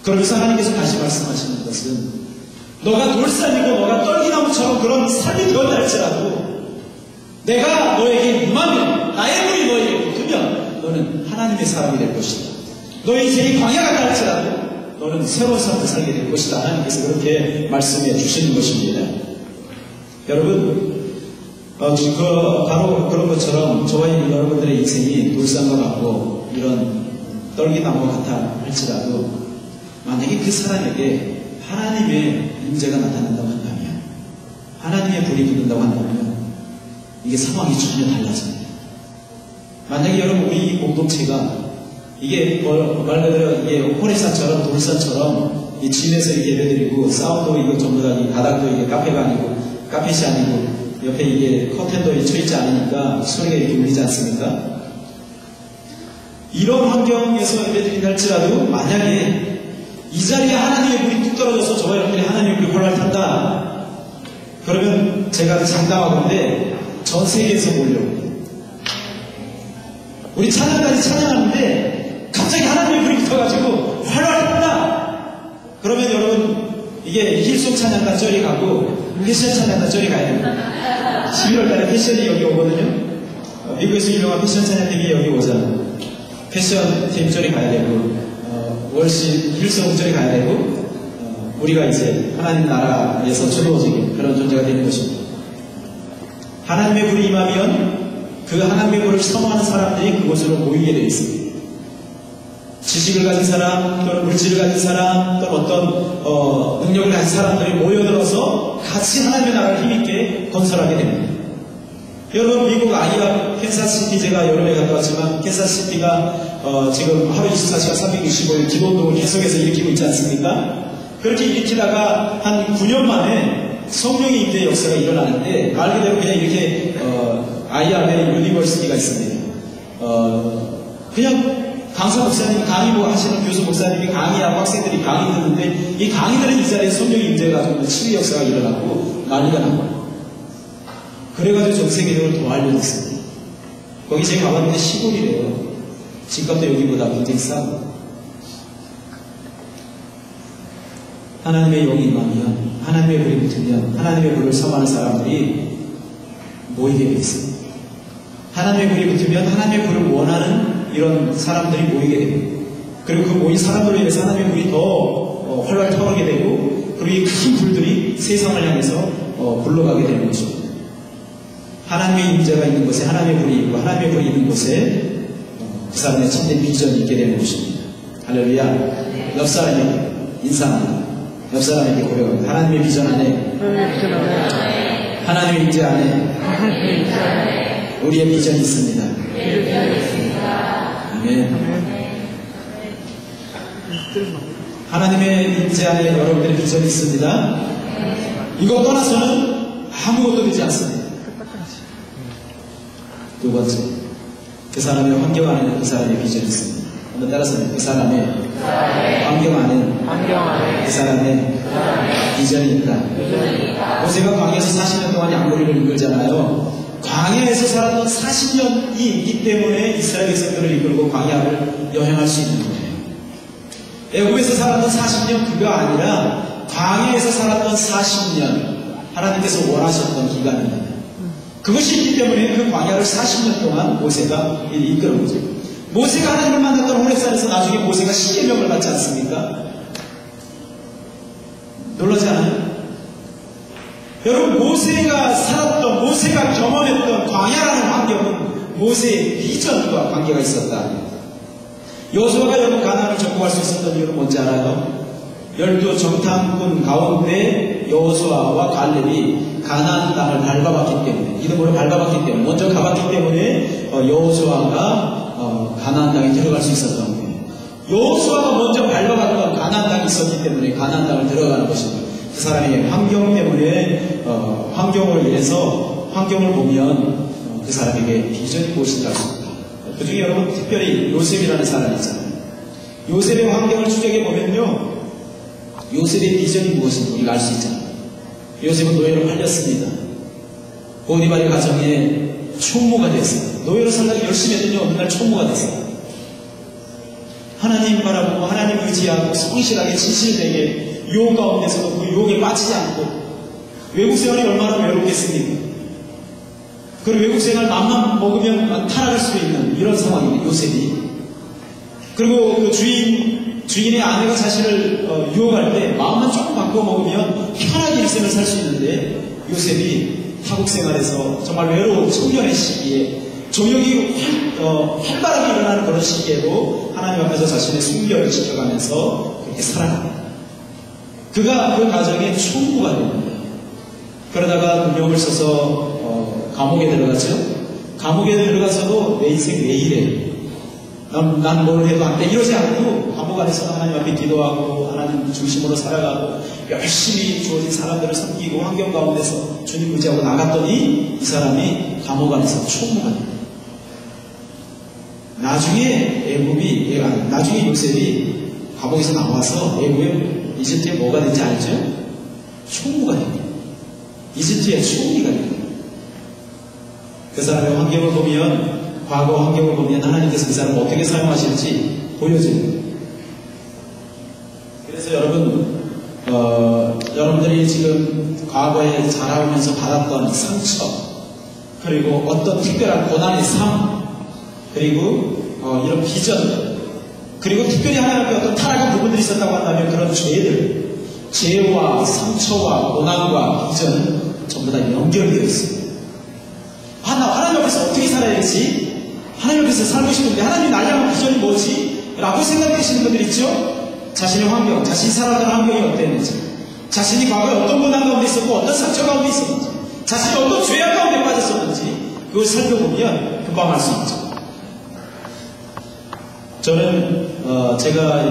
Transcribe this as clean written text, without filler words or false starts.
그러면서 하나님께서 다시 말씀하시는 것은 너가 돌산이고 너가 떨기나무처럼 그런 삶이 되었다 할지라도 내가 너에게 임하면 나의 불이 너에게 붙으면 너는 하나님의 사람이 될 것이다. 너의 인생이 광야 같다 할지라도 너는 새로운 삶을 살게 될 것이다. 하나님께서 그렇게 말씀해 주시는 것입니다. 여러분, 바로 그런 것처럼 저와 여러분들의 인생이 돌산과 같고 이런 떨기나무와 같아 할지라도 만약에 그 사람에게 하나님의 임재가 나타난다고 한다면, 하나님의 불이 붙는다고 한다면 이게 상황이 전혀 달라집니다. 만약에 여러분 우리 공동체가 이게 말 그대로 이게 호레산처럼 돌산처럼 이 집에서 이렇게 예배드리고 사운드 이거 전부 다 이 바닥도 이게 카페가 아니고 카펫이 아니고 옆에 이게 커튼도 쳐있지 않으니까 소리가 이렇게 울리지 않습니까? 이런 환경에서 예배드린다 할지라도 만약에 이 자리에 하나님의 불이 뚝 떨어져서 저와 여러분들이 하나님의 불이 홀랄 탄다. 그러면 제가 장담하건데 전 세계에서 몰려옵니다. 우리 찬양까지 찬양하는데 갑자기 하나님의 불이 붙어가지고 활활 탄다. 그러면 여러분 이게 힐송 찬양단 저리 가고 패션 찬양단 저리 가야 됩니다. 11월달에 패션이 여기 오거든요. 미국에서 유명한 패션 찬양팀이 여기 오잖아요. 패션 팀 저리 가야 되고 월시 힐송 저리 가야 되고 우리가 이제 하나님 나라에서 주도적인 그런 존재가 되는 것입니다. 하나님의 불이 임하면 그 하나님의 불을 선호하는 사람들이 그곳으로 모이게 되어 있습니다. 지식을 가진 사람, 또는 물질을 가진 사람, 또는 어떤 능력을 가진 사람들이 모여들어서 같이 하나님의 나라를 힘있게 건설하게 됩니다. 여러분 미국 아이와 캔사스시티 제가 여름에 갔다 왔지만 캔사스시티가 지금 하루 24시간 365일 기도운동을 계속해서 일으키고 있지 않습니까? 그렇게 일으키다가 한 9년 만에 성령의 임재의 역사가 일어나는데 말 그대로 그냥 이렇게 아이암의 유니버시티가 있습니다. 그냥 강사 목사님이 강의 하시는 교수 목사님이 강의하고 학생들이 강의 듣는데 이 강의들은 이 자리에 성령의 임재가 가지고 치유 역사가 일어나고 난리가 난 거예요. 그래가지고 전 세계적으로 더 알려졌습니다. 거기 제가 가봤는데 시골이래요. 집값도 여기보다 굉장히 싸고. 하나님의 영이 임하면, 하나님의 불이 붙으면, 하나님의 불을 섬하는 사람들이 모이게 되어 있습니다. 하나님의 불이 붙으면 하나님의 불을 원하는 이런 사람들이 모이게 됩니다. 그리고 그 모인 사람들로 인해서 하나님의 불이 더 활활 타오르게 되고, 그리고 이 큰 불들이 세상을 향해서 굴러가게 되는 것입니다. 하나님의 임재가 있는 곳에 하나님의 불이 있고 하나님의 불이 있는 곳에 그 사람의 참된 비전이 있게 되는 것입니다. 할렐루야. 옆 사람에게 인사합니다. 옆 사람에게 고백합니다. 하나님의 비전 안에, 하나님의 임재 안에 우리의 비전이 있습니다. 아멘. 하나님의 임재 안에 여러분들의 비전이 있습니다. 이거 떠나서는 아무것도 되지 않습니다. 두 번째, 그 사람의 환경 안에는 그 사람의 비전이 있습니다. 한번 따라서 그 사람의 환경 안에는 그 사람의 비전이 있다. 모세가 광야에서 40년 동안 양머리를 이끌잖아요. 광야에서 살았던 40년이 있기 때문에 이스라엘 백성들을 이끌고 광야를 여행할 수 있는 거예요. 애굽에서 살았던 40년 그거 아니라 광야에서 살았던 40년 하나님께서 원하셨던 기간입니다. 그것이 있기 때문에 그 광야를 40년 동안 모세가 이끌은 거죠. 모세가 하나님을 만났던 호렙산에서 나중에 모세가 십계명을 받지 않습니까? 놀라지 않아요? 여러분, 모세가 살았던, 모세가 경험했던 광야라는 환경은 모세의 비전과 관계가 있었다. 여호수아가 여러분 가나안을 정복할 수 있었던 이유는 뭔지 알아요? 12 정탐꾼 가운데 여호수아와 갈렙이 가나안 땅을 밟아봤기 때문에, 이름으로 밟아봤기 때문에, 먼저 가봤기 때문에 여호수아가 가나안 땅에 들어갈 수 있었던 거예요. 여호수아가 먼저 밟아봤던 가나안 땅이 있었기 때문에 가나안 땅을 들어가는 것입니다. 그 사람의 환경 때문에 환경을 인해서 환경을 보면 그 사람에게 비전이 무엇인가 싶습니다. 그 중에 여러분 특별히 요셉이라는 사람이 있잖아요. 요셉의 환경을 추적해 보면요, 요셉의 비전이 무엇인지 우리가 알 수 있잖아요. 요셉은 노예로 팔렸습니다. 보디발의 가정에 총무가 됐습니다. 노예로 살다가 열심히 했더니 어느 날 총무가 됐습니다. 하나님 바라보고 하나님 의지하고 성실하게 진실되게 유혹 가운데서도 그 유혹에 빠지지 않고 외국 생활이 얼마나 외롭겠습니까? 그리고 외국 생활 맘만 먹으면 타락할 수 있는 이런 상황입니다. 요셉이. 그리고 그 주인의 아내가 자신을 유혹할 때 마음만 조금 바꿔 먹으면 편하게 일생을 살 수 있는데 요셉이 타국 생활에서 정말 외로운 청년의 시기에 조용히 활발하게 일어나는 그런 시기에도 하나님 앞에서 자신의 순결을 지켜가면서 그렇게 살아갑니다. 그가 그 가정의 총무가 됩니다. 그러다가 능력을 써서 감옥에 들어갔죠. 감옥에 들어가서도 내 인생 왜 이래? 난 뭘 해도 안 돼. 이러지 않고 감옥 안에서 하나님 앞에 기도하고 하나님 중심으로 살아가고 열심히 주어진 사람들을 섬기고 환경 가운데서 주님 의지하고 나갔더니 이 사람이 감옥 안에서 총무가 됩니다. 나중에 요셉이 감옥에서 나와서 애굽에 이집트에 뭐가 된지 알죠? 총무가 됩니다. 이집트의 총리가 됩니다. 그 사람의 환경을 보면 과거 환경을 보면 하나님께서 그 사람을 어떻게 사용하실지 보여집니다. 그래서 여러분들이 지금 과거에 자라오면서 받았던 상처, 그리고 어떤 특별한 고난의 삶, 그리고 이런 비전, 그리고 특별히 하나님 앞에 어떤 타락한 부분들이 있었다고 한다면 그런 죄와 상처와 고난과 비전은 전부 다 연결되어 있습니다. 하나님 앞에서 어떻게 살아야 되지? 하나님 앞에서 살고 싶은데 하나님 나를 향한 비전이 뭐지? 라고 생각하시는 분들 있죠? 자신의 환경, 자신이 살아가는 환경이 어땠는지, 자신이 과거에 어떤 고난 가운데 있었고 어떤 상처 가운데 있었는지, 자신이 어떤 죄악 가운데 빠졌었는지 그걸 살펴보면 금방 알 수 있죠. 저는 제가